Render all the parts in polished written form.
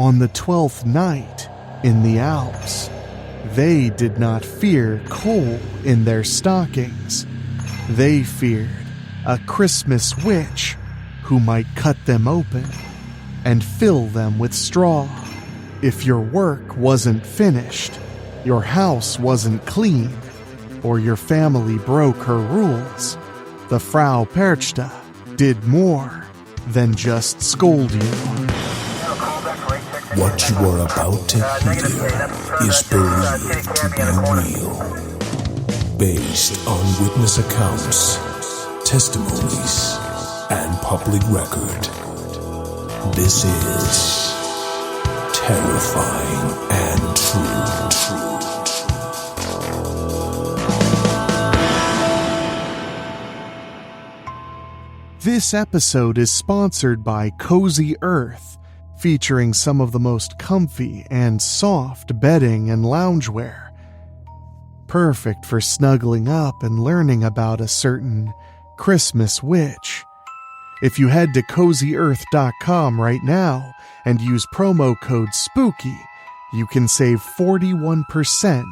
On the 12th night in the Alps, they did not fear coal in their stockings. They feared a Christmas witch who might cut them open and fill them with straw. If your work wasn't finished, your house wasn't clean, or your family broke her rules, the Frau Perchta did more than just scold you. What you are about to hear is believed to be real, based on witness accounts, testimonies, and public record. This is terrifying and true. This episode is sponsored by Cozy Earth, featuring some of the most comfy and soft bedding and loungewear. Perfect for snuggling up and learning about a certain Christmas witch. If you head to CozyEarth.com right now and use promo code SPOOKY, you can save 41%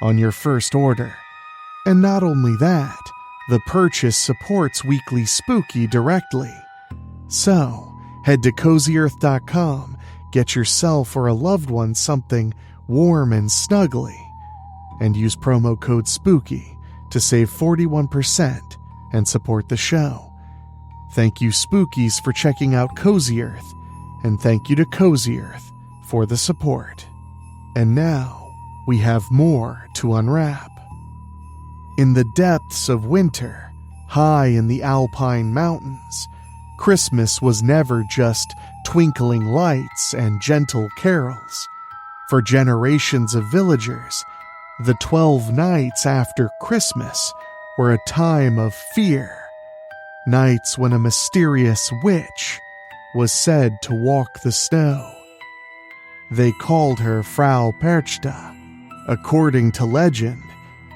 on your first order. And not only that, the purchase supports WeeklySpooky directly. So, head to CozyEarth.com, get yourself or a loved one something warm and snuggly, and use promo code SPOOKY to save 41% and support the show. Thank you, Spookies, for checking out Cozy Earth, and thank you to Cozy Earth for the support. And now, we have more to unwrap. In the depths of winter, high in the Alpine mountains, Christmas was never just twinkling lights and gentle carols. For generations of villagers, the 12 nights after Christmas were a time of fear. Nights when a mysterious witch was said to walk the snow. They called her Frau Perchta. According to legend,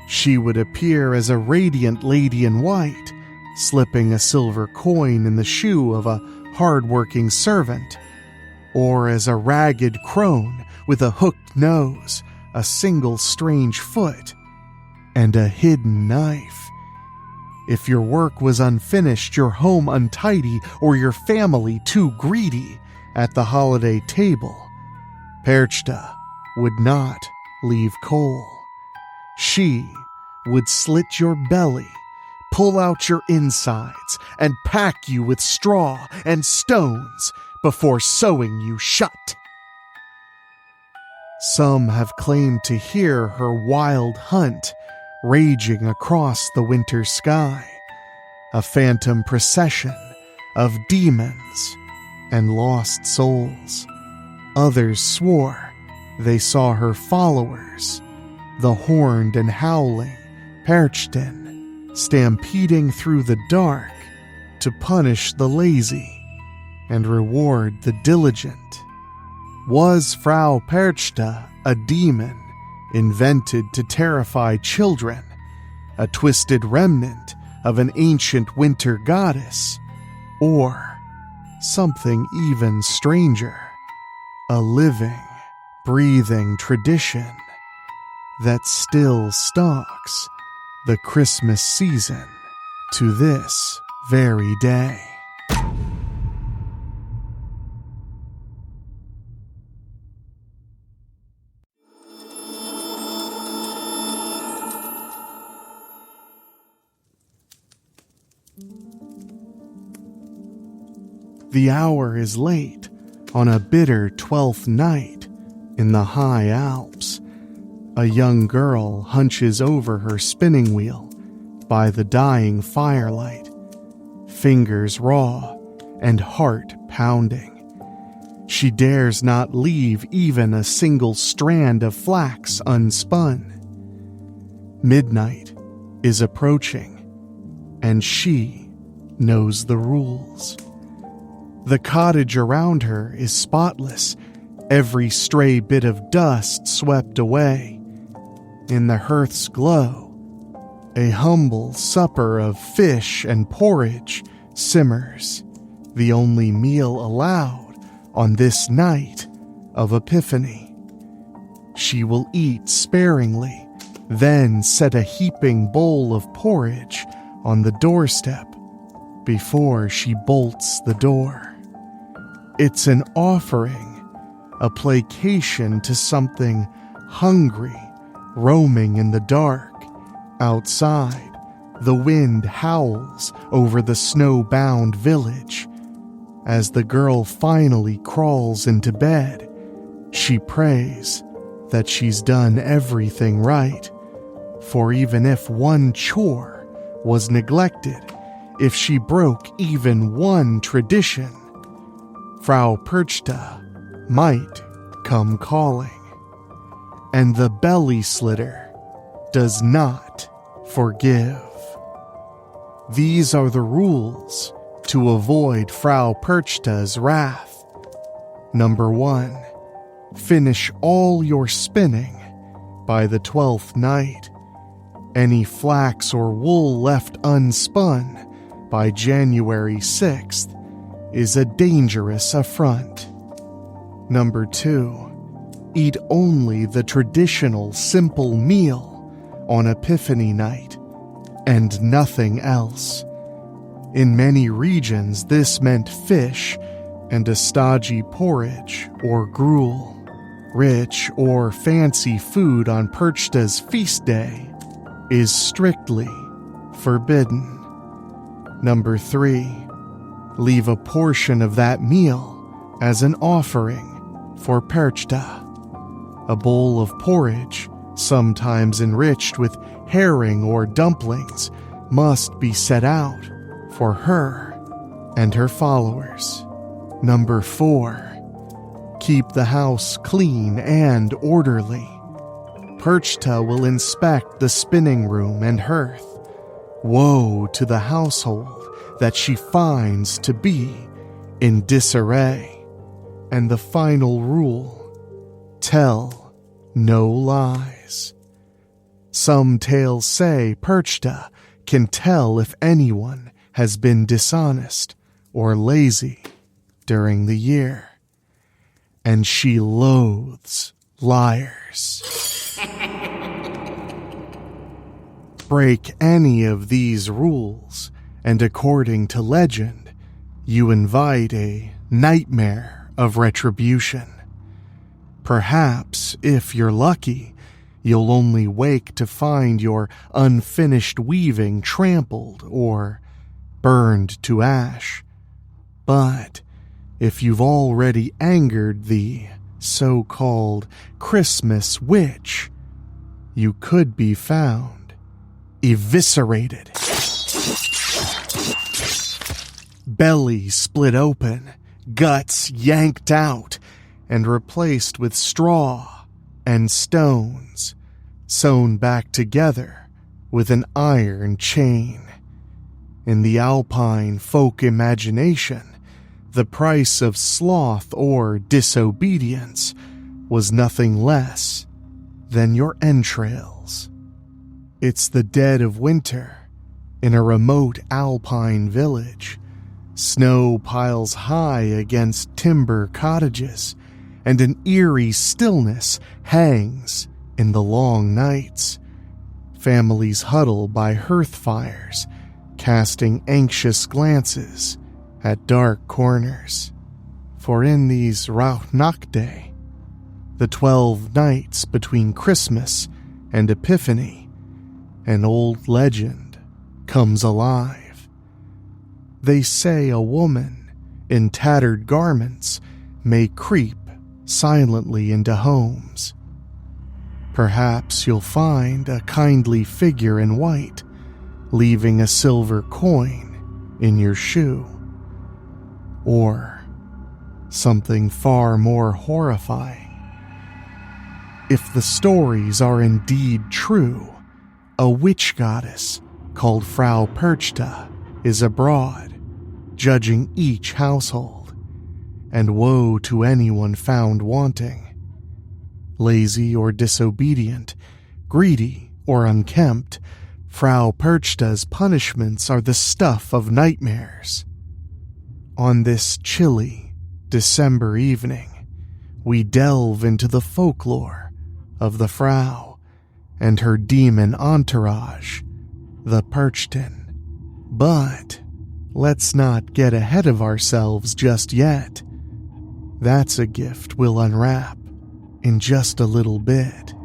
she would appear as a radiant lady in white, slipping a silver coin in the shoe of a hard-working servant, or as a ragged crone with a hooked nose, a single strange foot, and a hidden knife. If your work was unfinished, your home untidy, or your family too greedy at the holiday table, Perchta would not leave coal. She would slit your belly, pull out your insides, and pack you with straw and stones before sewing you shut. Some have claimed to hear her wild hunt raging across the winter sky, a phantom procession of demons and lost souls. Others swore they saw her followers, the horned and howling Perchten, stampeding through the dark to punish the lazy and reward the diligent. Was Frau Perchta a demon invented to terrify children, a twisted remnant of an ancient winter goddess, or something even stranger, a living, breathing tradition that still stalks the Christmas season to this very day? The hour is late on a bitter 12th night in the high Alps. A young girl hunches over her spinning wheel by the dying firelight, fingers raw and heart pounding. She dares not leave even a single strand of flax unspun. Midnight is approaching, and she knows the rules. The cottage around her is spotless, every stray bit of dust swept away. In the hearth's glow, a humble supper of fish and porridge simmers, the only meal allowed on this night of Epiphany. She will eat sparingly, then set a heaping bowl of porridge on the doorstep before she bolts the door. It's an offering, a placation to something hungry, roaming in the dark. Outside, the wind howls over the snow-bound village. As the girl finally crawls into bed, she prays that she's done everything right. For even if one chore was neglected, if she broke even one tradition, Frau Perchta might come calling. And the belly slitter does not forgive. These are the rules to avoid Frau Perchta's wrath. Number 1, finish all your spinning by the 12th night. Any flax or wool left unspun by January 6th is a dangerous affront. Number 2, eat only the traditional simple meal on Epiphany night and nothing else. In many regions, this meant fish and a stodgy porridge or gruel. Rich or fancy food on Perchta's feast day is strictly forbidden. Number 3, leave a portion of that meal as an offering for Perchta. A bowl of porridge, sometimes enriched with herring or dumplings, must be set out for her and her followers. Number 4, keep the house clean and orderly. Perchta will inspect the spinning room and hearth. Woe to the household that she finds to be in disarray. And the final rule, tell no lies. Some tales say Perchta can tell if anyone has been dishonest or lazy during the year, and she loathes liars. Break any of these rules, and according to legend, you invite a nightmare of retribution. Perhaps, if you're lucky, you'll only wake to find your unfinished weaving trampled or burned to ash. But if you've already angered the so-called Christmas Witch, you could be found eviscerated. Belly split open, guts yanked out, and replaced with straw and stones, sewn back together with an iron chain. In the Alpine folk imagination, the price of sloth or disobedience was nothing less than your entrails. It's the dead of winter in a remote Alpine village. Snow piles high against timber cottages, and an eerie stillness hangs in the long nights. Families huddle by hearth fires, casting anxious glances at dark corners. For in these Rauhnakte, the 12 nights between Christmas and Epiphany, an old legend comes alive. They say a woman in tattered garments may creep silently into homes. Perhaps you'll find a kindly figure in white, leaving a silver coin in your shoe. Or something far more horrifying. If the stories are indeed true, a witch goddess called Frau Perchta is abroad, judging each household, and woe to anyone found wanting. Lazy or disobedient, greedy or unkempt, Frau Perchta's punishments are the stuff of nightmares. On this chilly December evening, we delve into the folklore of the Frau and her demon entourage, the Perchten. But let's not get ahead of ourselves just yet. That's a gift we'll unwrap in just a little bit.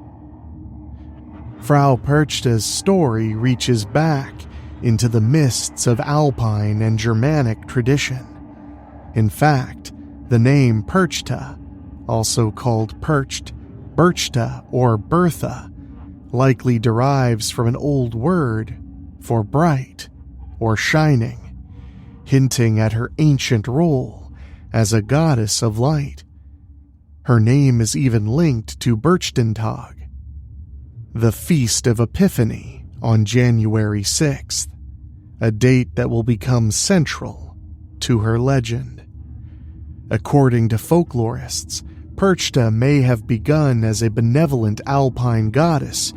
Frau Perchta's story reaches back into the mists of Alpine and Germanic tradition. In fact, the name Perchta, also called Percht, Perchta, or Bertha, likely derives from an old word for bright or shining, hinting at her ancient role as a goddess of light. Her name is even linked to Berchtentag, the Feast of Epiphany on January 6th, a date that will become central to her legend. According to folklorists, Perchta may have begun as a benevolent alpine goddess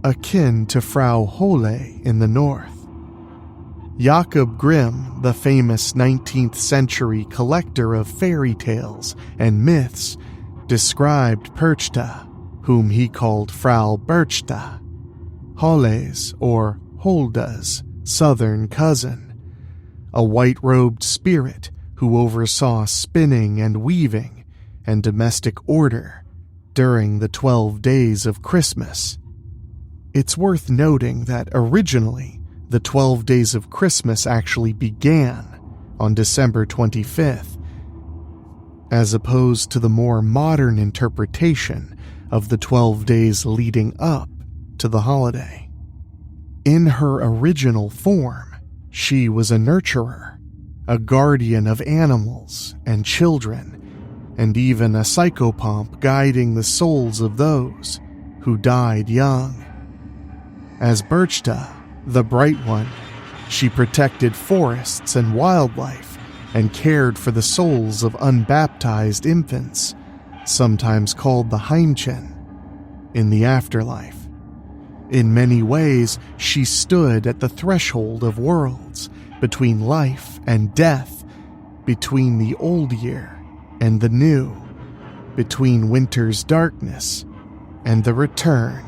akin to Frau Holle in the north. Jakob Grimm, the famous 19th century collector of fairy tales and myths, described Perchta, whom he called Frau Perchta, Holle's or Holda's southern cousin, a white-robed spirit who oversaw spinning and weaving and domestic order during the 12 days of Christmas. It's worth noting that originally, the 12 days of Christmas actually began on December 25th, as opposed to the more modern interpretation of the 12 days leading up to the holiday. In her original form, she was a nurturer, a guardian of animals and children, and even a psychopomp guiding the souls of those who died young. As Perchta, the Bright One, she protected forests and wildlife and cared for the souls of unbaptized infants, sometimes called the Heimchen, in the afterlife. In many ways, she stood at the threshold of worlds, between life and death, between the old year and the new, between winter's darkness and the return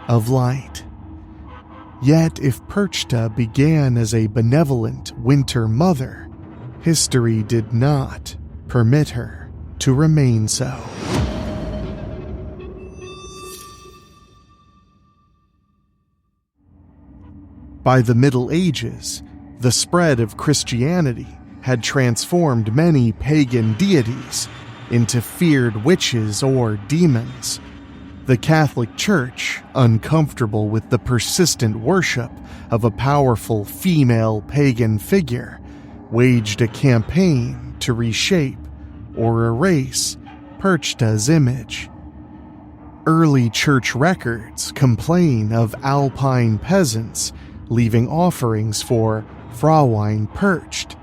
of light. Yet if Perchta began as a benevolent winter mother, history did not permit her to remain so. By the Middle Ages, the spread of Christianity had transformed many pagan deities into feared witches or demons. The Catholic Church, uncomfortable with the persistent worship of a powerful female pagan figure, waged a campaign to reshape or erase Perchta's image. Early church records complain of Alpine peasants leaving offerings for Fraulein Percht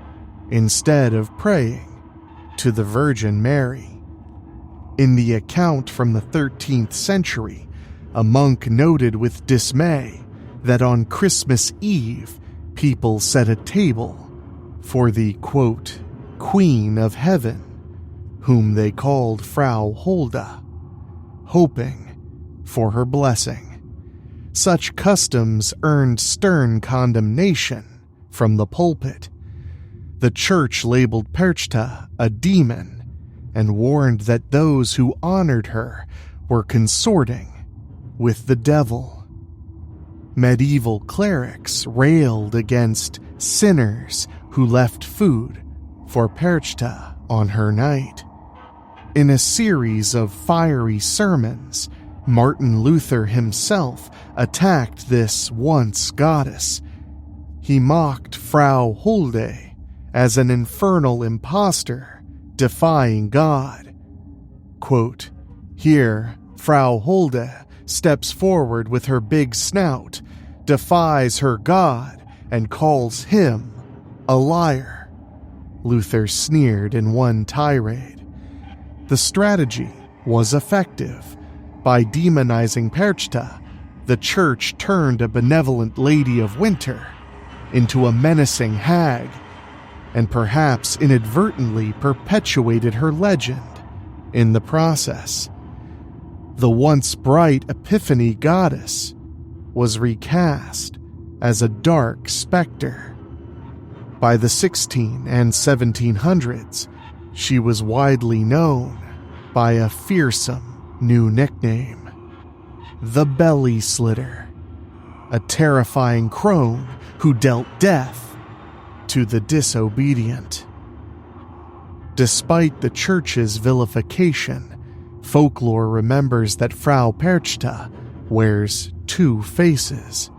instead of praying to the Virgin Mary. In the account from the 13th century, a monk noted with dismay that on Christmas Eve, people set a table for the, quote, Queen of Heaven, whom they called Frau Holda, hoping for her blessing. Such customs earned stern condemnation from the pulpit. The church labeled Perchta a demon and warned that those who honored her were consorting with the devil. Medieval clerics railed against sinners who left food for Perchta on her night. In a series of fiery sermons, Martin Luther himself attacked this once goddess. He mocked Frau Holde as an infernal impostor defying God. Quote, Here, Frau Holde steps forward with her big snout, defies her God, and calls him a liar, Luther sneered in one tirade. The strategy was effective. By demonizing Perchta, the church turned a benevolent lady of winter into a menacing hag, and perhaps inadvertently perpetuated her legend in the process. The once bright Epiphany goddess was recast as a dark specter. By the 16 and 1700s, she was widely known by a fearsome new nickname, the Belly Slitter, a terrifying crone who dealt death to the disobedient. Despite the church's vilification, folklore remembers that Frau Perchta wears two faces.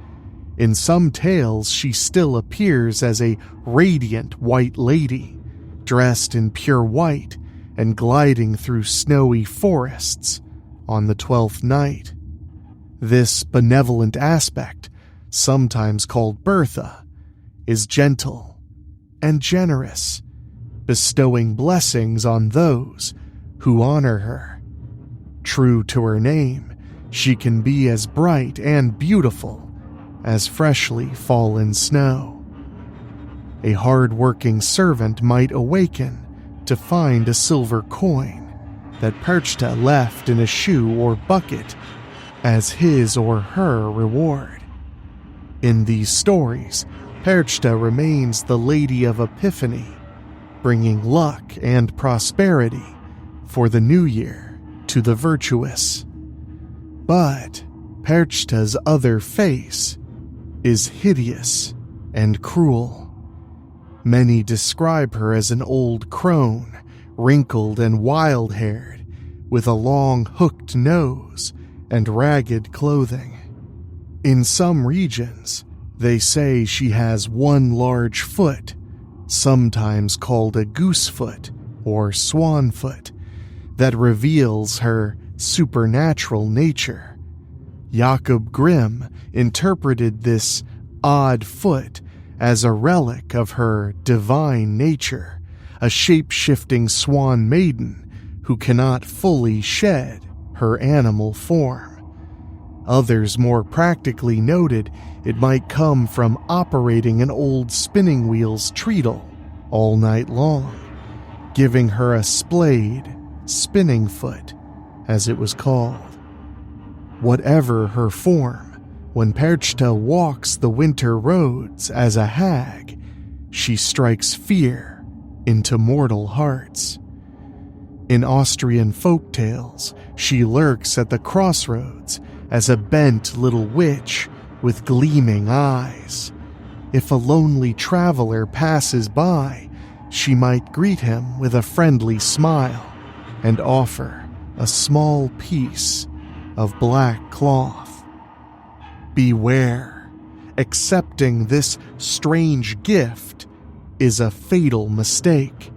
In some tales, she still appears as a radiant white lady, dressed in pure white and gliding through snowy forests on the 12th night. This benevolent aspect, sometimes called Bertha, is gentle and generous, bestowing blessings on those who honor her. True to her name, she can be as bright and beautiful as freshly fallen snow. A hard-working servant might awaken to find a silver coin that Perchta left in a shoe or bucket as his or her reward. In these stories, Perchta remains the Lady of Epiphany, bringing luck and prosperity for the new year to the virtuous. But Perchta's other face is hideous and cruel. Many describe her as an old crone, wrinkled and wild-haired, with a long hooked nose and ragged clothing. In some regions, they say she has one large foot, sometimes called a goosefoot or swanfoot, that reveals her supernatural nature. Jakob Grimm interpreted this odd foot as a relic of her divine nature, a shape-shifting swan maiden who cannot fully shed her animal form. Others more practically noted it might come from operating an old spinning wheel's treadle all night long, giving her a splayed spinning foot, as it was called. Whatever her form, when Perchta walks the winter roads as a hag, she strikes fear into mortal hearts. In Austrian folk tales, she lurks at the crossroads as a bent little witch with gleaming eyes. If a lonely traveler passes by, she might greet him with a friendly smile and offer a small piece of black cloth. Beware, accepting this strange gift is a fatal mistake.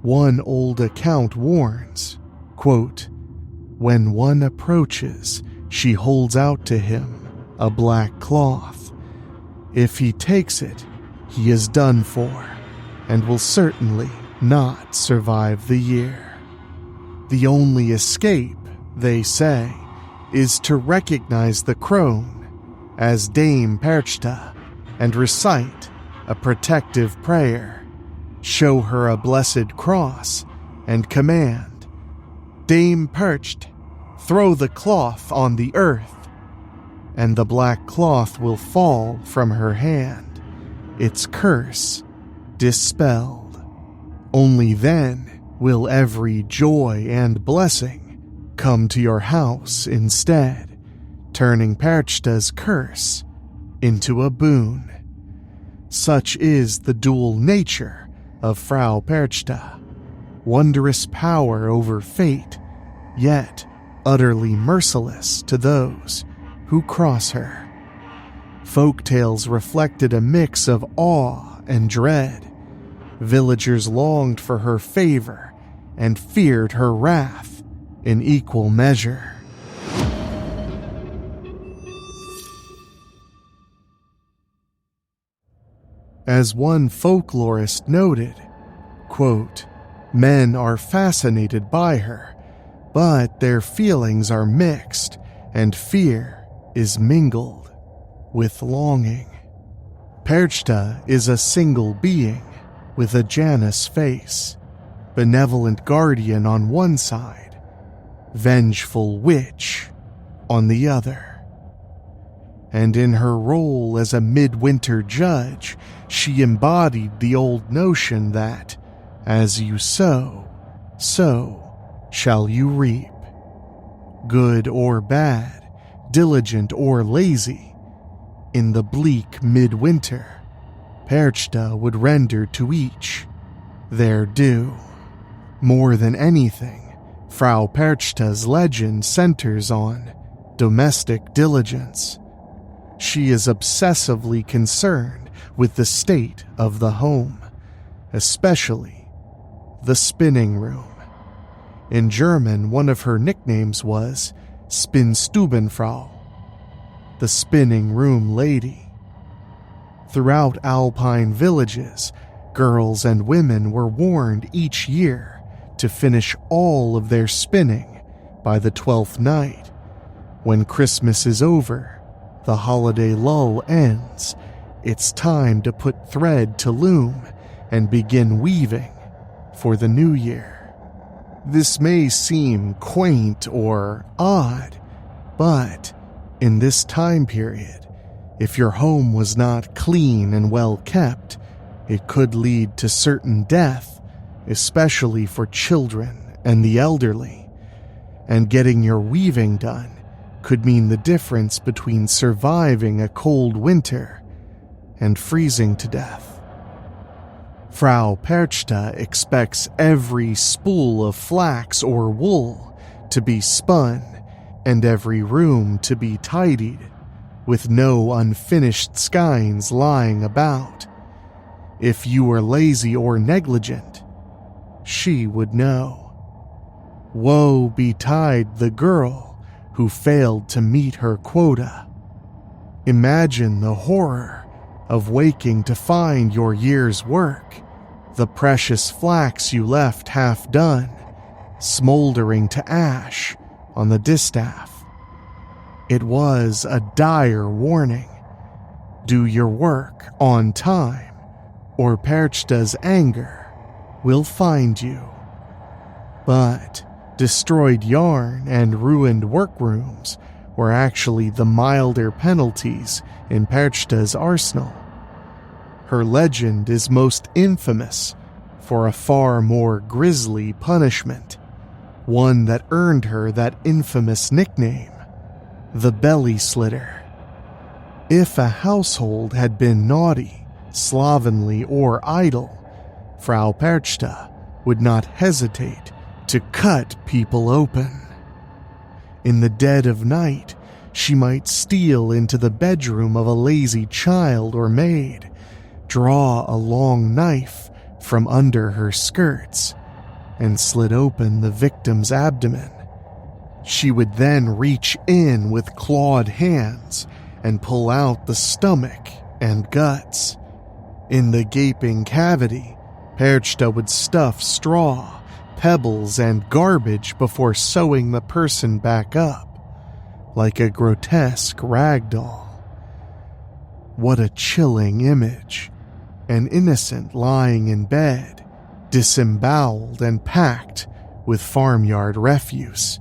One old account warns, quote, "When one approaches, she holds out to him a black cloth. If he takes it, he is done for, and will certainly not survive the year." The only escape, they say, is to recognize the crone as Dame Perchta and recite a protective prayer, show her a blessed cross, and command, "Dame Percht, throw the cloth on the earth," and the black cloth will fall from her hand, its curse dispelled. Only then will every joy and blessing come to your house instead, turning Perchta's curse into a boon. Such is the dual nature of Frau Perchta, wondrous power over fate, yet utterly merciless to those who cross her. Folk tales reflected a mix of awe and dread. Villagers longed for her favor and feared her wrath in equal measure. As one folklorist noted, quote, "Men are fascinated by her, but their feelings are mixed and fear is mingled with longing." Perchta is a single being with a Janus face. benevolent guardian on one side, vengeful witch on the other. And in her role as a midwinter judge, she embodied the old notion that, as you sow, so shall you reap. Good or bad, diligent or lazy, in the bleak midwinter, Perchta would render to each their due. More than anything, Frau Perchta's legend centers on domestic diligence. She is obsessively concerned with the state of the home, especially the spinning room. In German, one of her nicknames was Spinnstubenfrau, the spinning room lady. Throughout Alpine villages, girls and women were warned each year to finish all of their spinning by the 12th night. When Christmas is over, the holiday lull ends, it's time to put thread to loom and begin weaving for the new year. This may seem quaint or odd, but in this time period, if your home was not clean and well kept, it could lead to certain death, especially for children and the elderly. And getting your weaving done could mean the difference between surviving a cold winter and freezing to death. Frau Perchta expects every spool of flax or wool to be spun and every room to be tidied, with no unfinished skeins lying about. If you were lazy or negligent, she would know. Woe betide the girl who failed to meet her quota. Imagine the horror of waking to find your year's work, the precious flax you left half done, smoldering to ash on the distaff. It was a dire warning. Do your work on time, or Perchta's anger will find you. But destroyed yarn and ruined workrooms were actually the milder penalties in Perchta's arsenal. Her legend is most infamous for a far more grisly punishment, one that earned her that infamous nickname, the belly slitter. If a household had been naughty, slovenly, or idle, Frau Perchta would not hesitate to cut people open. In the dead of night, she might steal into the bedroom of a lazy child or maid, draw a long knife from under her skirts, and slit open the victim's abdomen. She would then reach in with clawed hands and pull out the stomach and guts. In the gaping cavity, Perchta would stuff straw, pebbles, and garbage before sewing the person back up, like a grotesque rag doll. What a chilling image. An innocent lying in bed, disemboweled and packed with farmyard refuse.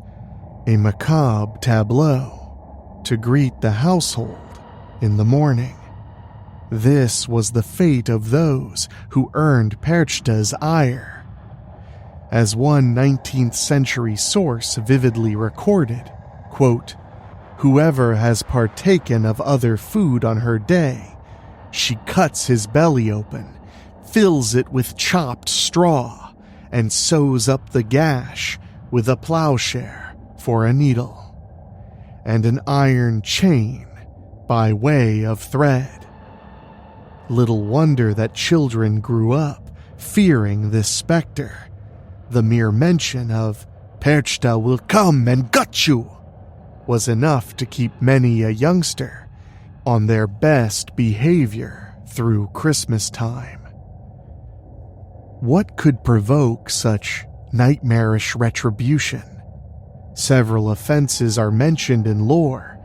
A macabre tableau to greet the household in the morning. This was the fate of those who earned Perchta's ire. As one 19th century source vividly recorded, quote, "Whoever has partaken of other food on her day, she cuts his belly open, fills it with chopped straw, and sews up the gash with a plowshare for a needle, and an iron chain by way of thread." Little wonder that children grew up fearing this specter. The mere mention of "Perchta will come and gut you" was enough to keep many a youngster on their best behavior through Christmas time. What could provoke such nightmarish retribution? Several offenses are mentioned in lore.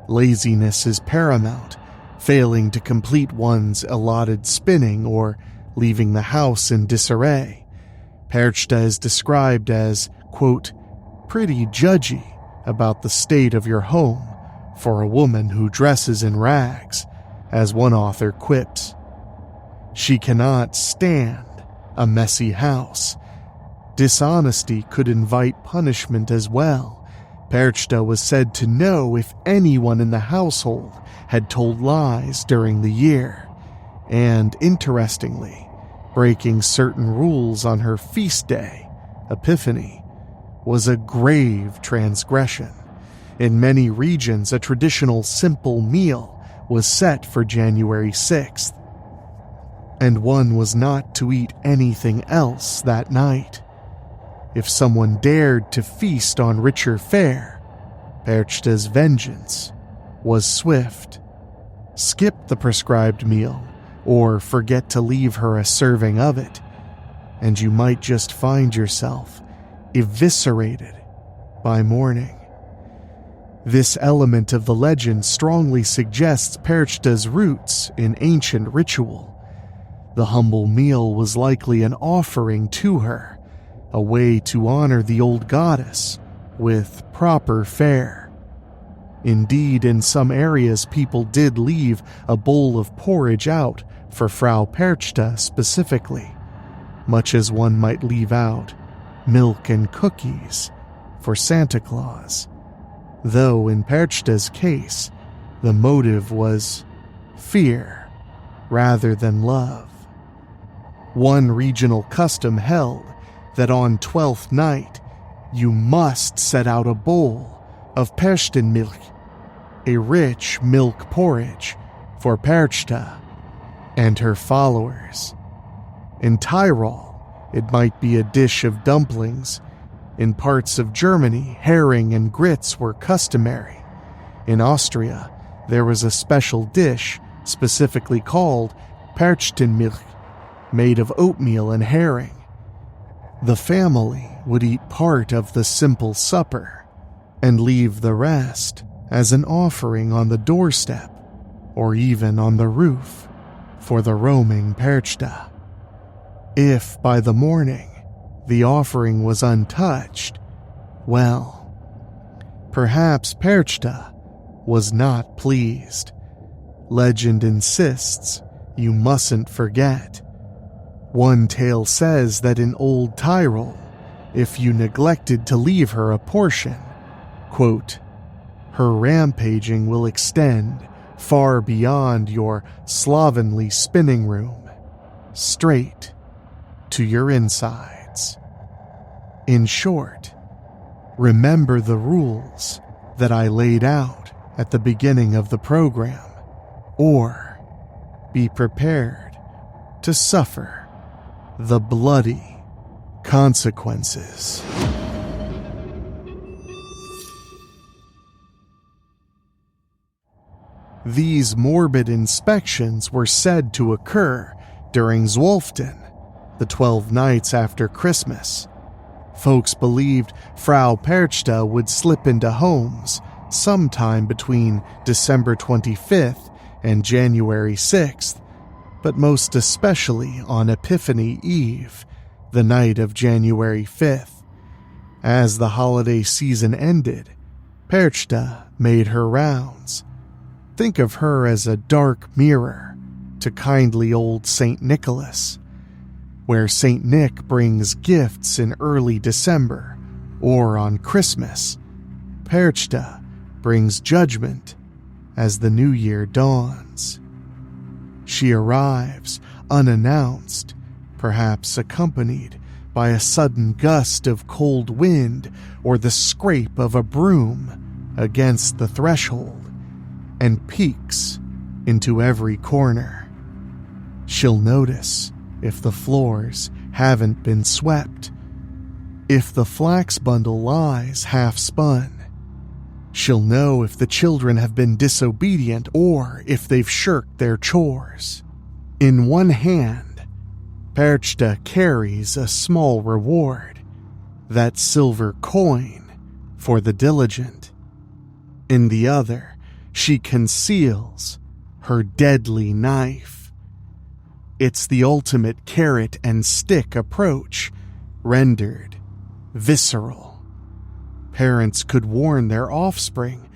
Laziness is paramount, failing to complete one's allotted spinning or leaving the house in disarray. Perchta is described as, quote, pretty judgy about the state of your home for a woman who dresses in rags, as one author quips. She cannot stand a messy house. Dishonesty could invite punishment as well. Perchta was said to know if anyone in the household had told lies during the year, and interestingly, breaking certain rules on her feast day, Epiphany, was a grave transgression. In many regions, a traditional simple meal was set for January 6th, and one was not to eat anything else that night. If someone dared to feast on richer fare, Perchta's vengeance was swift. Skip the prescribed meal, or forget to leave her a serving of it, and you might just find yourself eviscerated by morning. This element of the legend strongly suggests Perchta's roots in ancient ritual. The humble meal was likely an offering to her, a way to honor the old goddess with proper fare. Indeed, in some areas, people did leave a bowl of porridge out for Frau Perchta specifically, much as one might leave out milk and cookies for Santa Claus. Though in Perchta's case, the motive was fear rather than love. One regional custom held that on Twelfth Night, you must set out a bowl of Perchten milk, a rich milk porridge for Perchta and her followers. In Tyrol, it might be a dish of dumplings. In parts of Germany, herring and grits were customary. In Austria, there was a special dish specifically called Perchtenmilch, made of oatmeal and herring. The family would eat part of the simple supper and leave the rest as an offering on the doorstep or even on the roof for the roaming Perchta. If by the morning the offering was untouched, well, perhaps Perchta was not pleased. Legend insists you mustn't forget. One tale says that in Old Tyrol, if you neglected to leave her a portion, quote, her rampaging will extend far beyond your slovenly spinning room, straight to your insides. In short, remember the rules that I laid out at the beginning of the program, or be prepared to suffer the bloody consequences. These morbid inspections were said to occur during Zwölften, the 12 nights after Christmas. Folks believed Frau Perchta would slip into homes sometime between December 25th and January 6th, but most especially on Epiphany Eve, the night of January 5th. As the holiday season ended, Perchta made her rounds. Think of her as a dark mirror to kindly old St. Nicholas, where St. Nick brings gifts in early December or on Christmas. Perchta brings judgment as the new year dawns. She arrives unannounced, perhaps accompanied by a sudden gust of cold wind or the scrape of a broom against the threshold, and peeks into every corner. She'll notice if the floors haven't been swept, if the flax bundle lies half spun. She'll know if the children have been disobedient or if they've shirked their chores. In one hand, Perchta carries a small reward, that silver coin for the diligent. In the other, she conceals her deadly knife. It's the ultimate carrot and stick approach. rendered visceral. Parents could warn their offspring,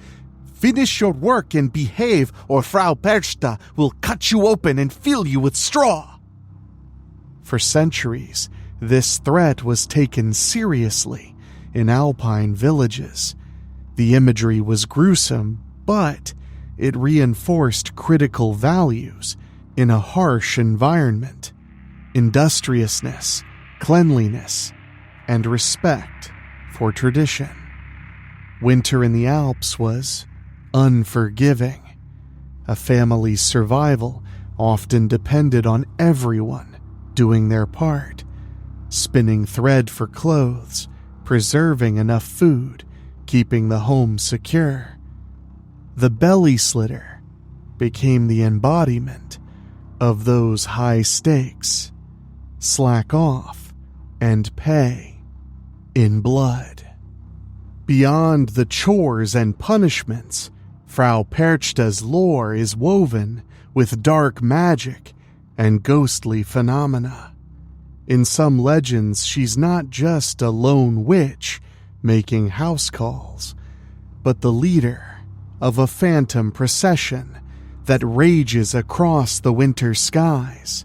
"Finish your work and behave, or Frau Perchta will cut you open and fill you with straw." For centuries, this threat was taken seriously in Alpine villages. The imagery was gruesome, but it reinforced critical values in a harsh environment: industriousness, cleanliness, and respect for tradition. Winter in the Alps was unforgiving. A family's survival often depended on everyone doing their part, spinning thread for clothes, preserving enough food, keeping the home secure. The belly slitter became the embodiment of those high stakes: slack off and pay in blood. Beyond the chores and punishments, Frau Perchta's lore is woven with dark magic and ghostly phenomena. In some legends, she's not just a lone witch making house calls, but the leader of a phantom procession that rages across the winter skies.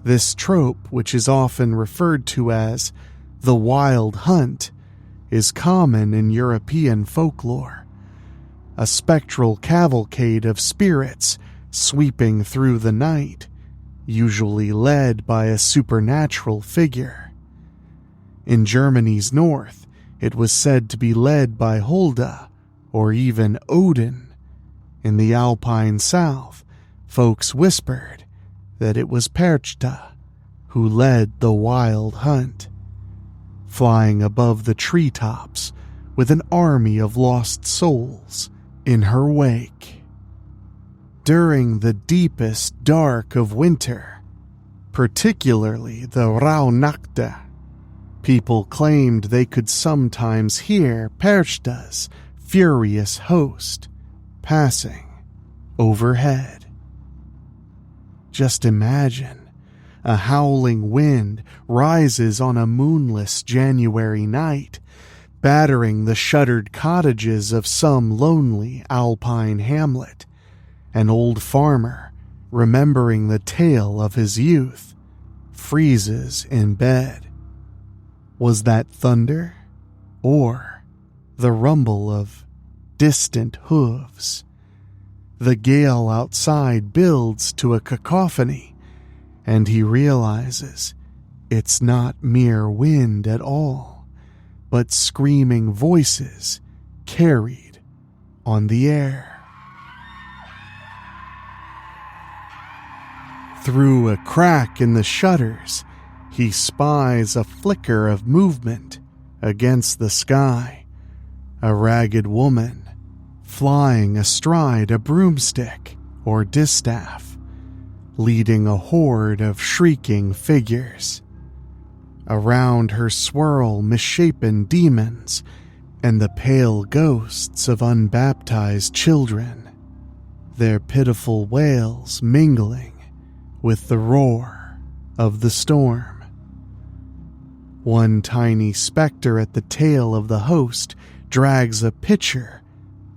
This trope, which is often referred to as the wild hunt, is common in European folklore. A spectral cavalcade of spirits sweeping through the night, usually led by a supernatural figure. In Germany's north, it was said to be led by Hulda, or even Odin. In the Alpine south, folks whispered that it was Perchta who led the wild hunt, flying above the treetops with an army of lost souls in her wake. During the deepest dark of winter, particularly the Rauhnachten, people claimed they could sometimes hear Perchta's furious host passing overhead. Just imagine, a howling wind rises on a moonless January night, battering the shuttered cottages of some lonely Alpine hamlet. An old farmer, remembering the tale of his youth, freezes in bed. Was that thunder, or the rumble of distant hooves? The gale outside builds to a cacophony, and he realizes it's not mere wind at all, but screaming voices carried on the air. Through a crack in the shutters, he spies a flicker of movement against the sky. A ragged woman, flying astride a broomstick or distaff, leading a horde of shrieking figures. Around her swirl misshapen demons and the pale ghosts of unbaptized children, their pitiful wails mingling with the roar of the storm. One tiny specter at the tail of the host drags a pitcher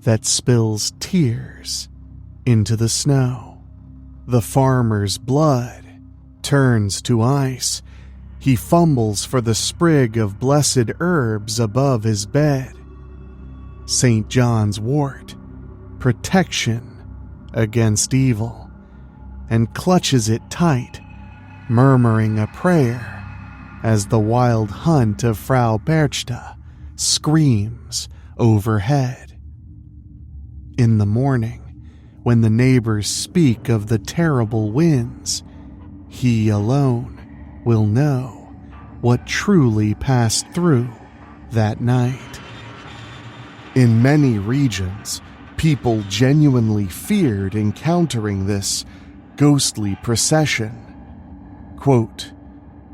that spills tears into the snow. The farmer's blood turns to ice. He fumbles for the sprig of blessed herbs above his bed. St. John's wort, protection against evil, and clutches it tight, murmuring a prayer as the wild hunt of Frau Perchta screams overhead. In the morning, when the neighbors speak of the terrible winds, he alone will know what truly passed through that night. In many regions, people genuinely feared encountering this ghostly procession. Quote,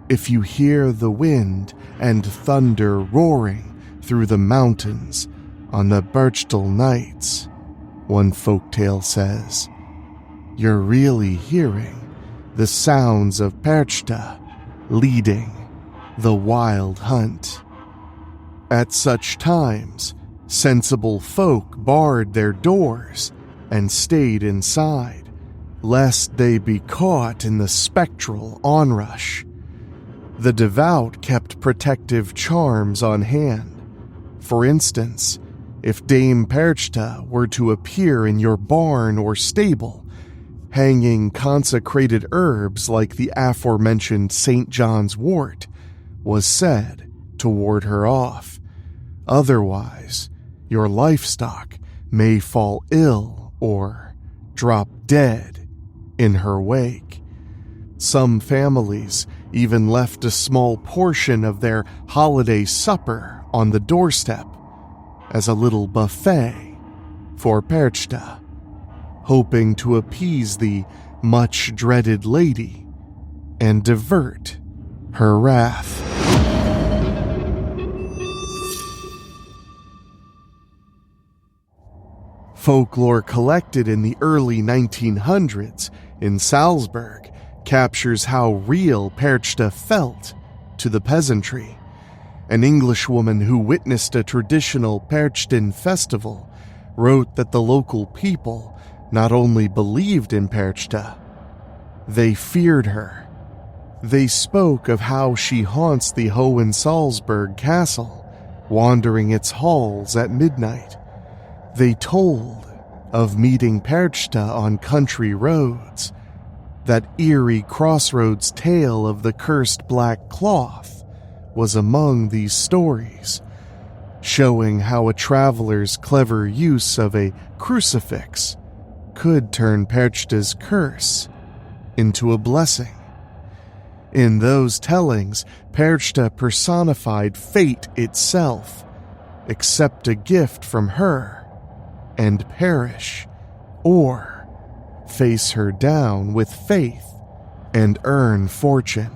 "If you hear the wind and thunder roaring through the mountains on the Twelfth nights," one folktale says, "you're really hearing the sounds of Perchta leading the wild hunt. At such times, sensible folk barred their doors and stayed inside, lest they be caught in the spectral onrush. The devout kept protective charms on hand. For instance, if Dame Perchta were to appear in your barn or stable, hanging consecrated herbs like the aforementioned St. John's wort was said to ward her off. Otherwise, your livestock may fall ill or drop dead in her wake. Some families even left a small portion of their holiday supper on the doorstep as a little buffet for Perchta, hoping to appease the much-dreaded lady and divert her wrath. Folklore collected in the early 1900s in Salzburg captures how real Perchta felt to the peasantry. An Englishwoman who witnessed a traditional Perchten festival wrote that the local people not only believed in Perchta, they feared her. They spoke of how she haunts the Hohensalzburg castle, wandering its halls at midnight. They told of meeting Perchta on country roads. That eerie crossroads tale of the cursed black cloth was among these stories, showing how a traveler's clever use of a crucifix could turn Perchta's curse into a blessing. In those tellings, Perchta personified fate itself. Accept a gift from her and perish, or face her down with faith and earn fortune.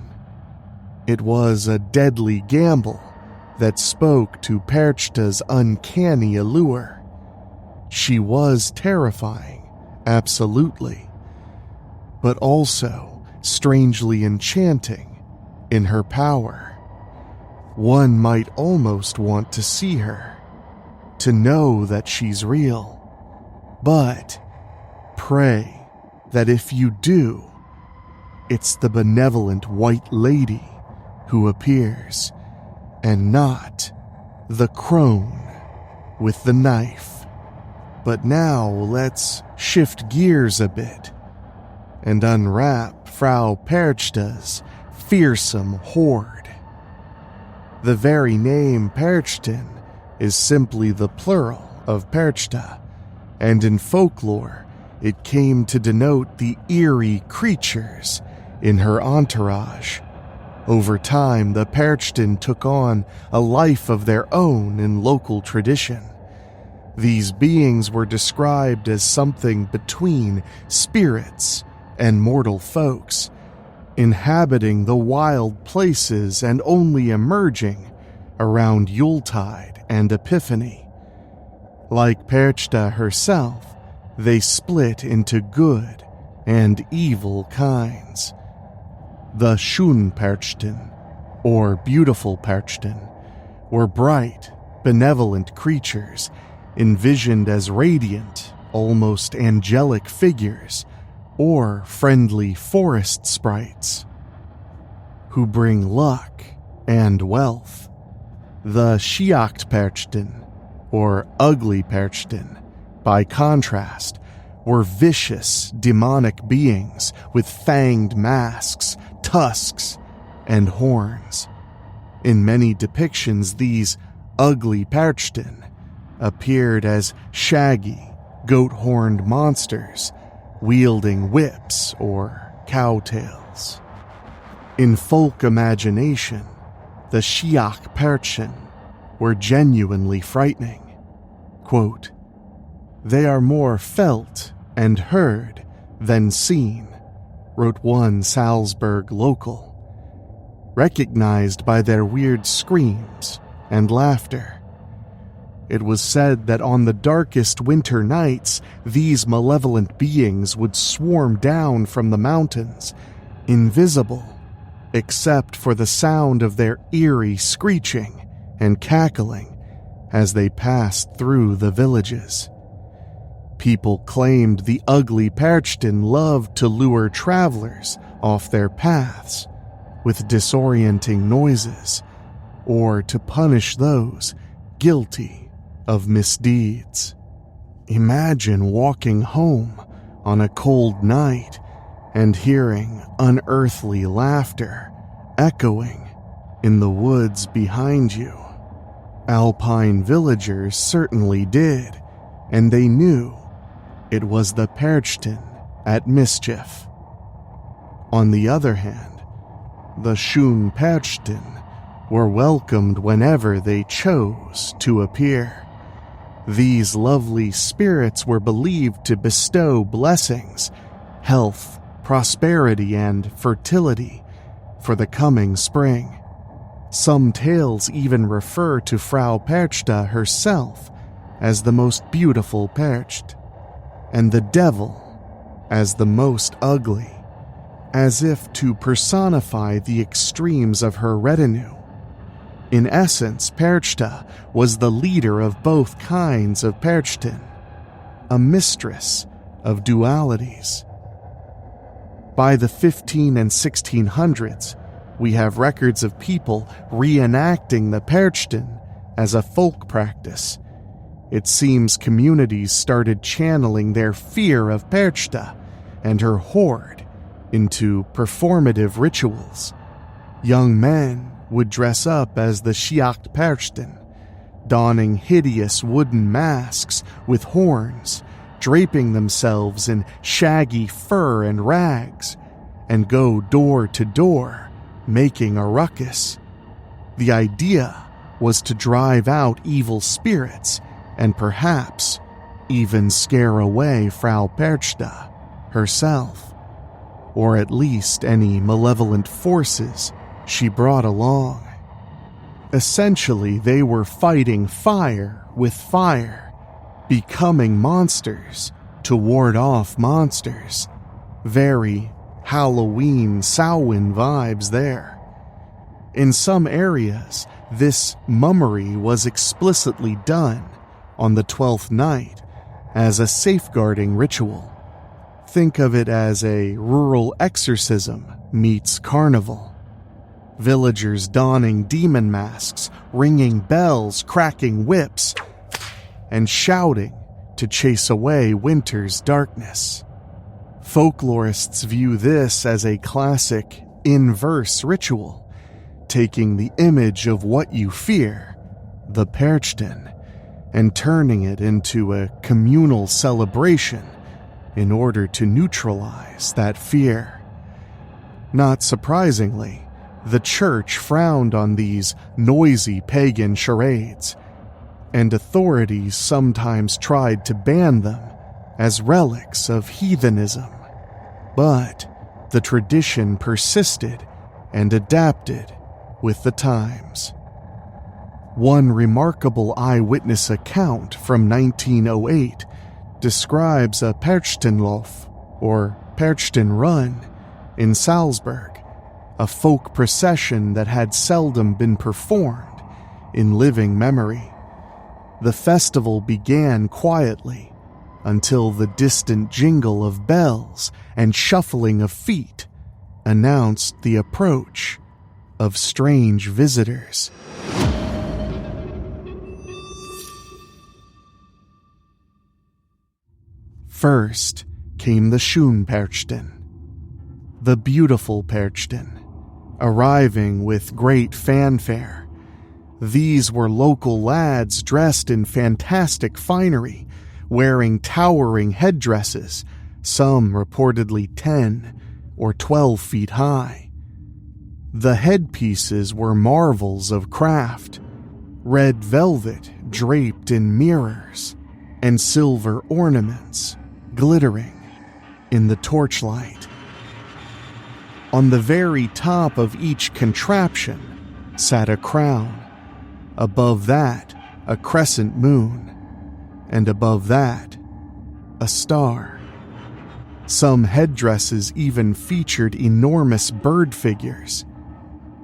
It was a deadly gamble that spoke to Perchta's uncanny allure. She was terrifying, absolutely, but also strangely enchanting in her power. One might almost want to see her, to know that she's real. But pray that if you do, it's the benevolent white lady who appears, and not the crone with the knife. But now let's shift gears a bit and unwrap Frau Perchta's fearsome hoard. The very name Perchten is simply the plural of Perchta, and in folklore, it came to denote the eerie creatures in her entourage. Over time, the Perchten took on a life of their own in local tradition. These beings were described as something between spirits and mortal folks, inhabiting the wild places and only emerging around Yuletide and Epiphany. Like Perchta herself, they split into good and evil kinds. The Schön Perchten, or beautiful Perchten, were bright, benevolent creatures, envisioned as radiant, almost angelic figures, or friendly forest sprites, who bring luck and wealth. The Schlecht Perchten, or ugly Perchten, by contrast, were vicious, demonic beings with fanged masks, tusks, and horns. In many depictions, these ugly Perchten appeared as shaggy, goat-horned monsters, wielding whips or cowtails. In folk imagination, the Schlecht Perchten were genuinely frightening. Quote, "They are more felt and heard than seen," wrote one Salzburg local, recognized by their weird screams and laughter. It was said that on the darkest winter nights, these malevolent beings would swarm down from the mountains, invisible except for the sound of their eerie screeching and cackling as they passed through the villages. People claimed the ugly Perchten loved to lure travelers off their paths with disorienting noises, or to punish those guilty of misdeeds. Imagine walking home on a cold night and hearing unearthly laughter echoing in the woods behind you. Alpine villagers certainly did, and they knew it was the Perchten at mischief. On the other hand, the Schön Perchten were welcomed whenever they chose to appear. These lovely spirits were believed to bestow blessings, health, prosperity, and fertility for the coming spring. Some tales even refer to Frau Perchta herself as the most beautiful Percht, and the devil as the most ugly, as if to personify the extremes of her retinue. In essence, Perchta was the leader of both kinds of Perchten, a mistress of dualities. By the 15 and 1600s, we have records of people reenacting the Perchten as a folk practice. It seems communities started channeling their fear of Perchta and her horde into performative rituals. Young men would dress up as the Sjacht Perchten, donning hideous wooden masks with horns, draping themselves in shaggy fur and rags, and go door to door, making a ruckus. The idea was to drive out evil spirits and perhaps even scare away Frau Perchta herself, or at least any malevolent forces she brought along. Essentially, they were fighting fire with fire, becoming monsters to ward off monsters. Very Halloween Samhain vibes there. In some areas, this mummery was explicitly done on the 12th night as a safeguarding ritual. Think of it as a rural exorcism meets carnival. Villagers donning demon masks, ringing bells, cracking whips, and shouting to chase away winter's darkness. Folklorists view this as a classic inverse ritual, taking the image of what you fear, the Perchten, and turning it into a communal celebration in order to neutralize that fear. Not surprisingly, the church frowned on these noisy pagan charades, and authorities sometimes tried to ban them as relics of heathenism. But the tradition persisted and adapted with the times. One remarkable eyewitness account from 1908 describes a Perchtenlauf, or Perchten Run, in Salzburg, a folk procession that had seldom been performed in living memory. The festival began quietly until the distant jingle of bells and shuffling of feet announced the approach of strange visitors. First came the Schön Perchten, the beautiful Perchten, arriving with great fanfare. These were local lads dressed in fantastic finery, wearing towering headdresses, some reportedly 10 or 12 feet high. The headpieces were marvels of craft, red velvet draped in mirrors, and silver ornaments glittering in the torchlight. On the very top of each contraption sat a crown, above that a crescent moon, and above that a star. Some headdresses even featured enormous bird figures,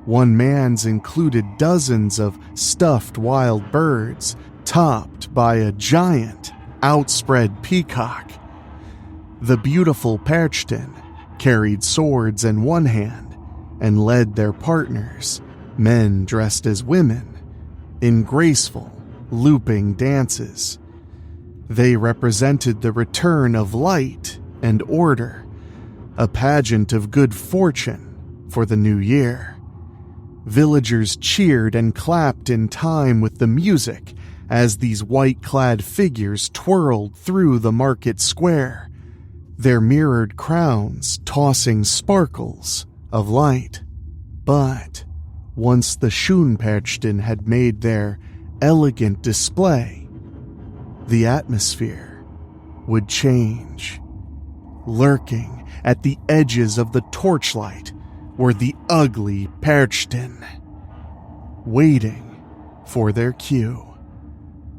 One man's included dozens of stuffed wild birds, topped by a giant, outspread peacock. The beautiful Perchten carried swords in one hand and led their partners, men dressed as women, in graceful, looping dances. They represented the return of light and order, a pageant of good fortune for the new year. Villagers cheered and clapped in time with the music as these white-clad figures twirled through the market square, their mirrored crowns tossing sparkles of light. But once the Schoenperchten had made their elegant display, the atmosphere would change. Lurking at the edges of the torchlight were the ugly Perchten, waiting for their cue.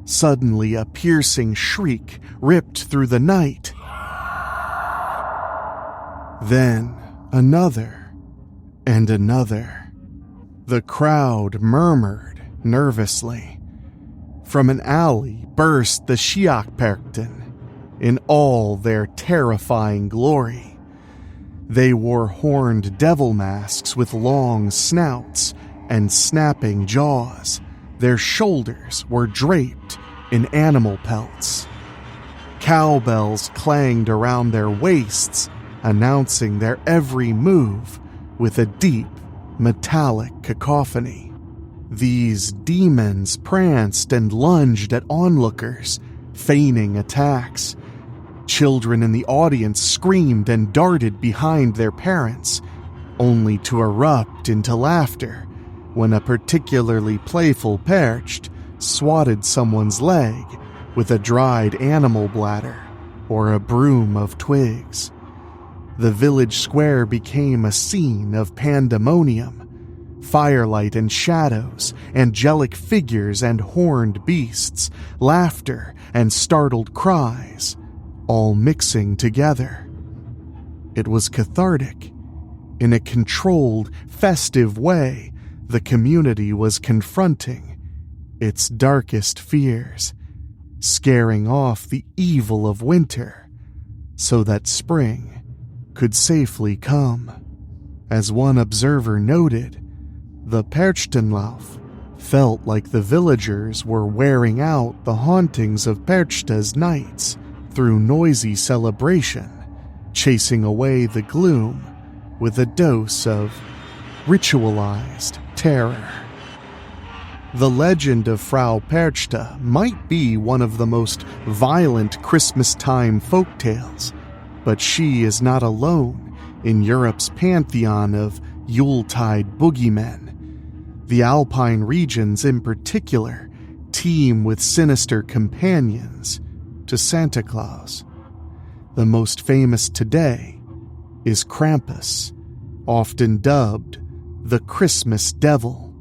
Suddenly, a piercing shriek ripped through the night. Then another and another. The crowd murmured nervously. From an alley burst the Perchten in all their terrifying glory. They wore horned devil masks with long snouts and snapping jaws. Their shoulders were draped in animal pelts. Cowbells clanged around their waists, announcing their every move with a deep, metallic cacophony. These demons pranced and lunged at onlookers, feigning attacks. Children in the audience screamed and darted behind their parents, only to erupt into laughter when a particularly playful Percht swatted someone's leg with a dried animal bladder or a broom of twigs. The village square became a scene of pandemonium. Firelight and shadows, angelic figures and horned beasts, laughter and startled cries, all mixing together. It was cathartic. In a controlled, festive way, the community was confronting its darkest fears, scaring off the evil of winter so that spring could safely come. As one observer noted, the Perchtenlauf felt like the villagers were wearing out the hauntings of Perchta's nights through noisy celebration, chasing away the gloom with a dose of ritualized terror. The legend of Frau Perchta might be one of the most violent Christmas-time folktales, but she is not alone in Europe's pantheon of Yuletide boogeymen. The Alpine regions in particular teem with sinister companions to Santa Claus. The most famous today is Krampus, often dubbed the Christmas Devil.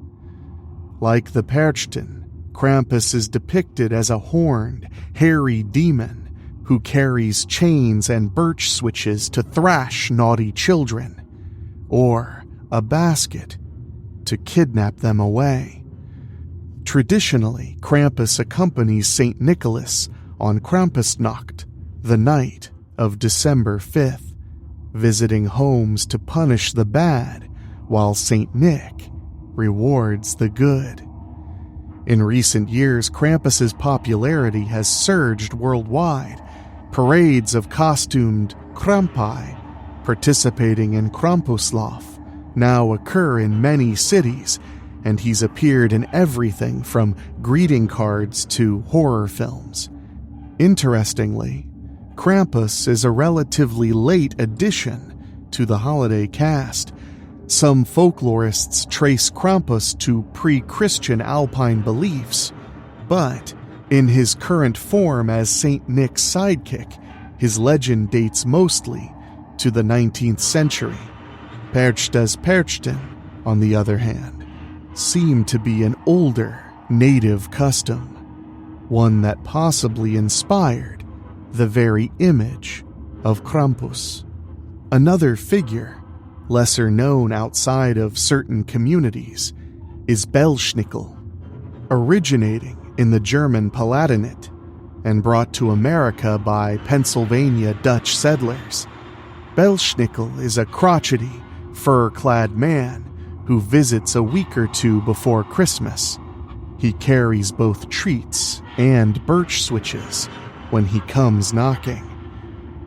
Like the Perchten, Krampus is depicted as a horned, hairy demon who carries chains and birch switches to thrash naughty children, or a basket to kidnap them away. Traditionally, Krampus accompanies St. Nicholas on Krampusnacht, the night of December 5th, visiting homes to punish the bad, while St. Nick rewards the good. In recent years, Krampus's popularity has surged worldwide. Parades of costumed Krampi participating in Krampuslauf now occur in many cities, and he's appeared in everything from greeting cards to horror films. Interestingly, Krampus is a relatively late addition to the holiday cast. Some folklorists trace Krampus to pre-Christian Alpine beliefs, but in his current form as St. Nick's sidekick, his legend dates mostly to the 19th century. Perchta's Perchten, on the other hand, seemed to be an older native custom, one that possibly inspired the very image of Krampus. Another figure lesser known outside of certain communities, is Belschnickel, originating in the German Palatinate and brought to America by Pennsylvania Dutch settlers. Belschnickel is a crotchety, fur-clad man who visits a week or two before Christmas. He carries both treats and birch switches when he comes knocking.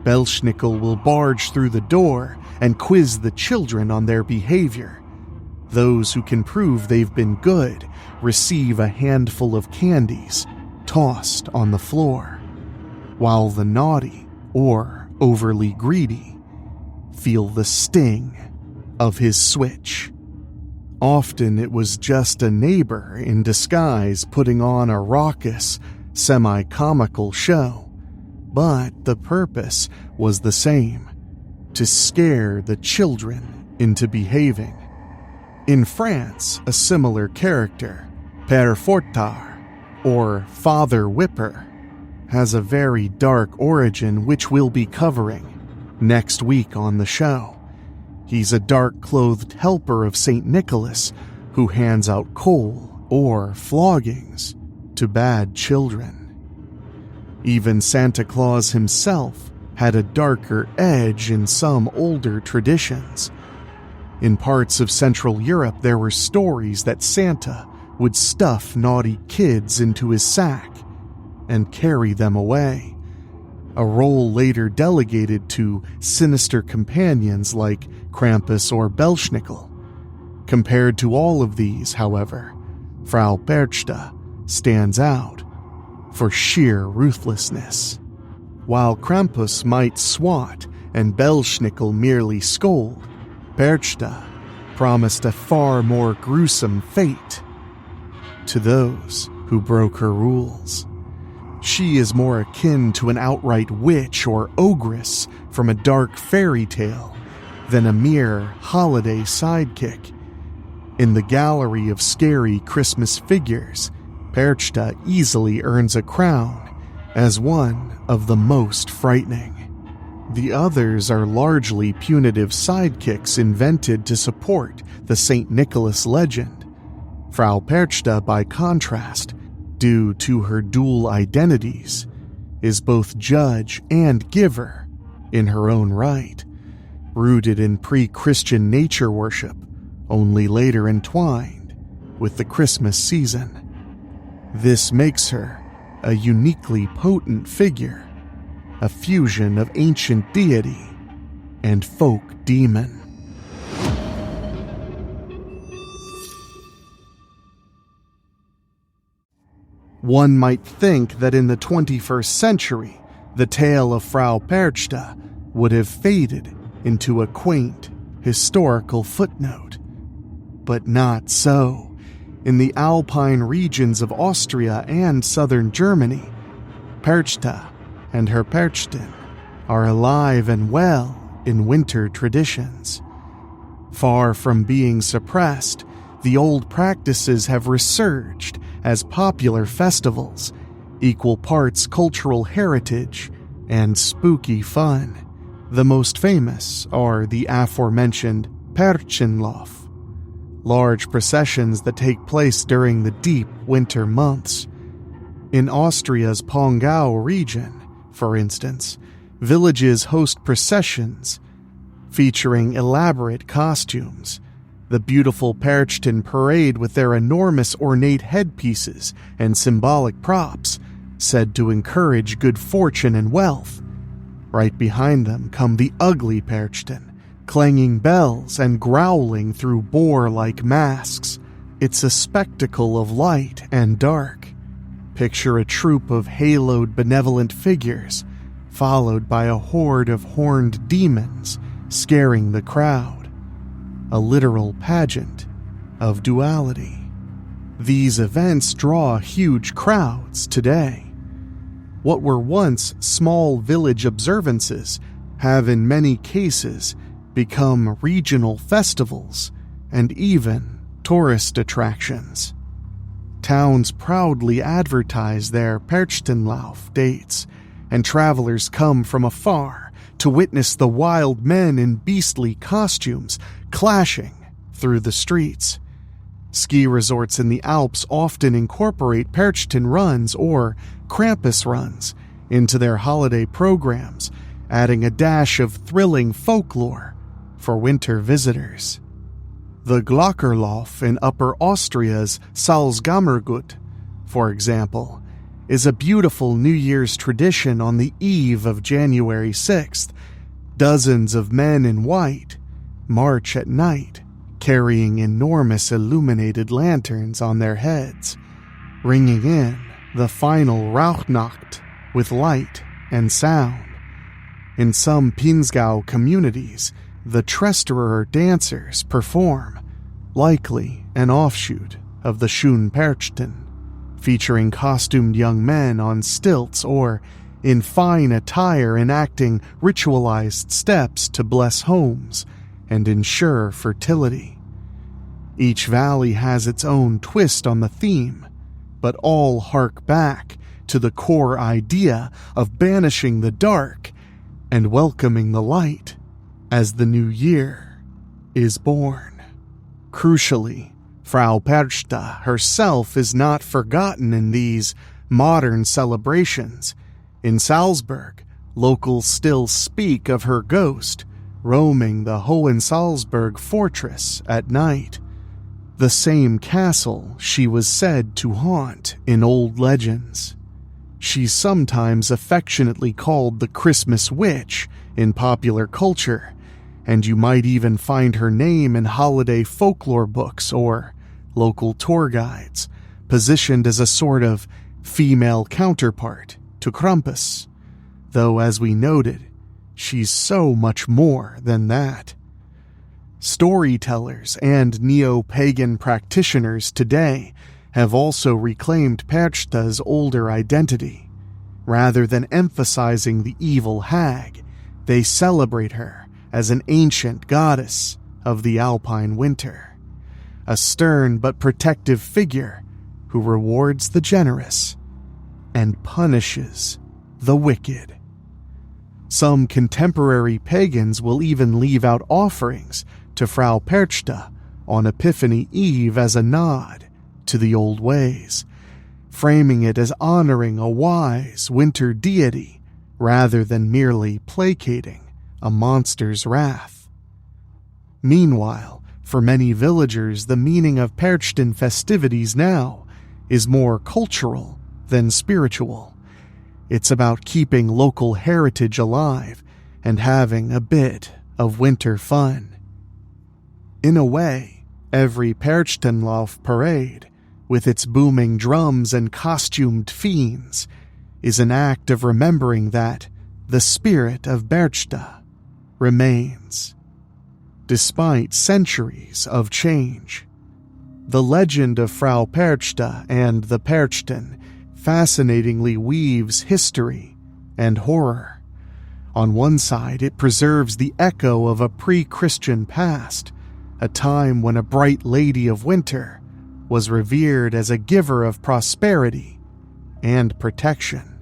Belschnickel will barge through the door and quiz the children on their behavior. Those who can prove they've been good receive a handful of candies tossed on the floor, while the naughty or overly greedy feel the sting of his switch. Often it was just a neighbor in disguise putting on a raucous, semi-comical show, but the purpose was the same: to scare the children into behaving. In France, a similar character, Père Fouettard, or Father Whipper, has a very dark origin which we'll be covering next week on the show. He's a dark-clothed helper of St. Nicholas who hands out coal or floggings to bad children. Even Santa Claus himself had a darker edge in some older traditions. In parts of Central Europe, there were stories that Santa would stuff naughty kids into his sack and carry them away, a role later delegated to sinister companions like Krampus or Belschnickel. Compared to all of these, however, Frau Perchta stands out for sheer ruthlessness. While Krampus might swat and Belschnickel merely scold, Perchta promised a far more gruesome fate to those who broke her rules. She is more akin to an outright witch or ogress from a dark fairy tale than a mere holiday sidekick. In the gallery of scary Christmas figures, Perchta easily earns a crown as one of the most frightening. The others are largely punitive sidekicks invented to support the St. Nicholas legend. Frau Perchta, by contrast, due to her dual identities, is both judge and giver in her own right, rooted in pre-Christian nature worship, only later entwined with the Christmas season. This makes her a uniquely potent figure, a fusion of ancient deity and folk demon. One might think that in the 21st century, the tale of Frau Perchta would have faded into a quaint, historical footnote. But not so. In the Alpine regions of Austria and southern Germany, Perchta and her Perchten are alive and well in winter traditions. Far from being suppressed, the old practices have resurged as popular festivals, equal parts cultural heritage and spooky fun. The most famous are the aforementioned Perchenlauf, large processions that take place during the deep winter months. In Austria's Pongau region, for instance, villages host processions featuring elaborate costumes. The beautiful Perchten parade with their enormous ornate headpieces and symbolic props, said to encourage good fortune and wealth. Right behind them come the ugly Perchten, clanging bells and growling through boar-like masks. It's a spectacle of light and dark. Picture a troupe of haloed benevolent figures, followed by a horde of horned demons scaring the crowd. A literal pageant of duality. These events draw huge crowds today. What were once small village observances have in many cases become regional festivals and even tourist attractions. Towns proudly advertise their Perchtenlauf dates, and travelers come from afar to witness the wild men in beastly costumes clashing through the streets. Ski resorts in the Alps often incorporate Perchten runs or Krampus runs into their holiday programs, adding a dash of thrilling folklore for winter visitors. The Glockerlauf in Upper Austria's Salzkammergut, for example, is a beautiful New Year's tradition on the eve of January 6th. Dozens of men in white march at night, carrying enormous illuminated lanterns on their heads, ringing in the final Rauchnacht with light and sound. In some Pinzgau communities, the Tresterer dancers perform, likely an offshoot of the Schoenperchten, featuring costumed young men on stilts or in fine attire enacting ritualized steps to bless homes and ensure fertility. Each valley has its own twist on the theme, but all hark back to the core idea of banishing the dark and welcoming the light as the new year is born. Crucially, Frau Perchta herself is not forgotten in these modern celebrations. In Salzburg, locals still speak of her ghost roaming the Hohensalzburg fortress at night, the same castle she was said to haunt in old legends. She's sometimes affectionately called the Christmas Witch in popular culture, and you might even find her name in holiday folklore books or local tour guides, positioned as a sort of female counterpart to Krampus, though as we noted, she's so much more than that. Storytellers and neo-pagan practitioners today have also reclaimed Perchta's older identity. Rather than emphasizing the evil hag, they celebrate her as an ancient goddess of the Alpine winter, a stern but protective figure who rewards the generous and punishes the wicked. Some contemporary pagans will even leave out offerings to Frau Perchta on Epiphany Eve as a nod to the old ways, framing it as honoring a wise winter deity rather than merely placating a monster's wrath. Meanwhile, for many villagers, the meaning of Perchten festivities now is more cultural than spiritual. It's about keeping local heritage alive and having a bit of winter fun. In a way, every Perchtenlauf parade, with its booming drums and costumed fiends, is an act of remembering that the spirit of Perchta remains, despite centuries of change. The legend of Frau Perchta and the Perchten fascinatingly weaves history and horror. On one side, it preserves the echo of a pre-Christian past, a time when a bright lady of winter was revered as a giver of prosperity and protection.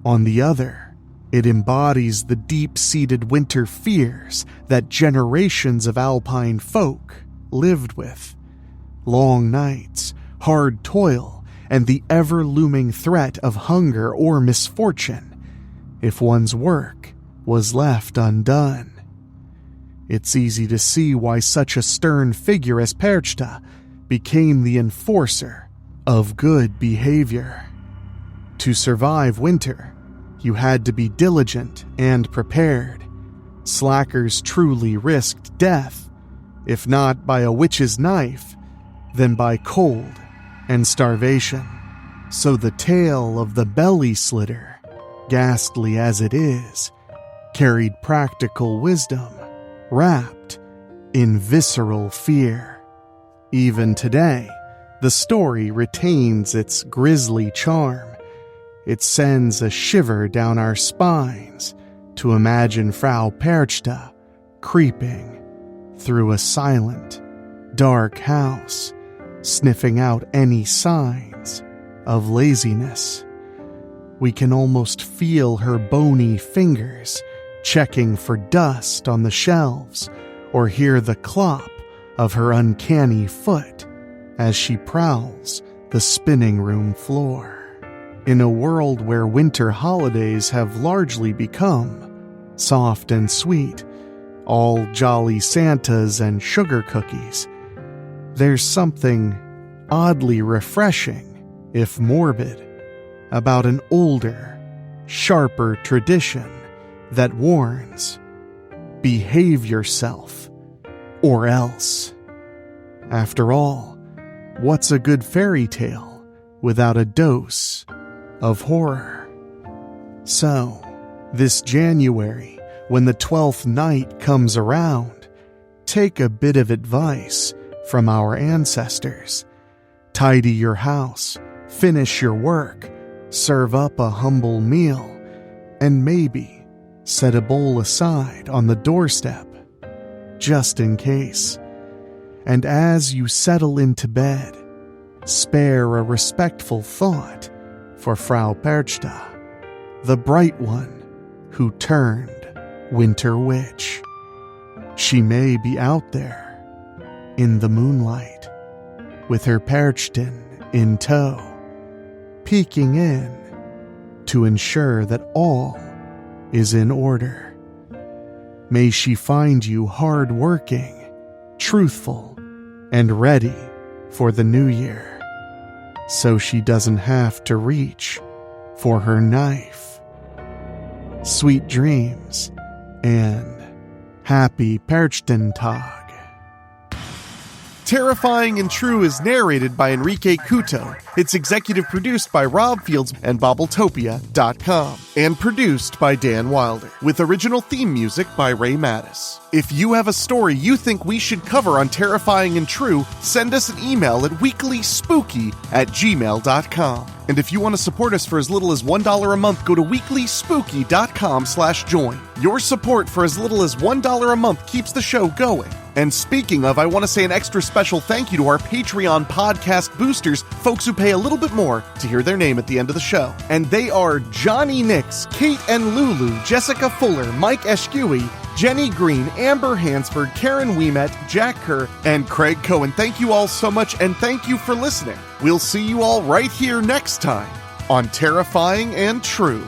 On the other, it embodies the deep-seated winter fears that generations of Alpine folk lived with. Long nights, hard toil, and the ever-looming threat of hunger or misfortune if one's work was left undone. It's easy to see why such a stern figure as Perchta became the enforcer of good behavior. To survive winter, you had to be diligent and prepared. Slackers truly risked death, if not by a witch's knife, then by cold and starvation. So the tale of the belly slitter, ghastly as it is, carried practical wisdom wrapped in visceral fear. Even today, the story retains its grisly charm. It sends a shiver down our spines to imagine Frau Perchta creeping through a silent, dark house, sniffing out any signs of laziness. We can almost feel her bony fingers checking for dust on the shelves, or hear the clop of her uncanny foot as she prowls the spinning room floor. In a world where winter holidays have largely become soft and sweet, all jolly Santas and sugar cookies, there's something oddly refreshing, if morbid, about an older, sharper tradition that warns, behave yourself, or else. After all, what's a good fairy tale without a dose of horror? So, this January, when the 12th night comes around, take a bit of advice from our ancestors. Tidy your house, finish your work, serve up a humble meal, and maybe set a bowl aside on the doorstep, just in case. And as you settle into bed, spare a respectful thought for Frau Perchta, the bright one who turned Winter Witch. She may be out there in the moonlight, with her Perchten in tow, peeking in to ensure that all is in order. May she find you hard-working, truthful, and ready for the new year, so she doesn't have to reach for her knife. Sweet dreams and happy Perchten Tag. Terrifying and True is narrated by Enrique Couto. It's executive produced by Rob Fields and Bobbletopia.com. And produced by Dan Wilder, with original theme music by Ray Mattis. If you have a story you think we should cover on Terrifying and True, send us an email at weeklyspooky@gmail.com. And if you want to support us for as little as $1 a month, go to weeklyspooky.com/join. Your support for as little as $1 a month keeps the show going. And speaking of, I want to say an extra special thank you to our Patreon podcast boosters, folks who pay a little bit more to hear their name at the end of the show. And they are Johnny Nix, Kate and Lulu, Jessica Fuller, Mike Eschewey, Jenny Green, Amber Hansford, Karen Wiemet, Jack Kerr, and Craig Cohen. Thank you all so much, and thank you for listening. We'll see you all right here next time on Terrifying and True.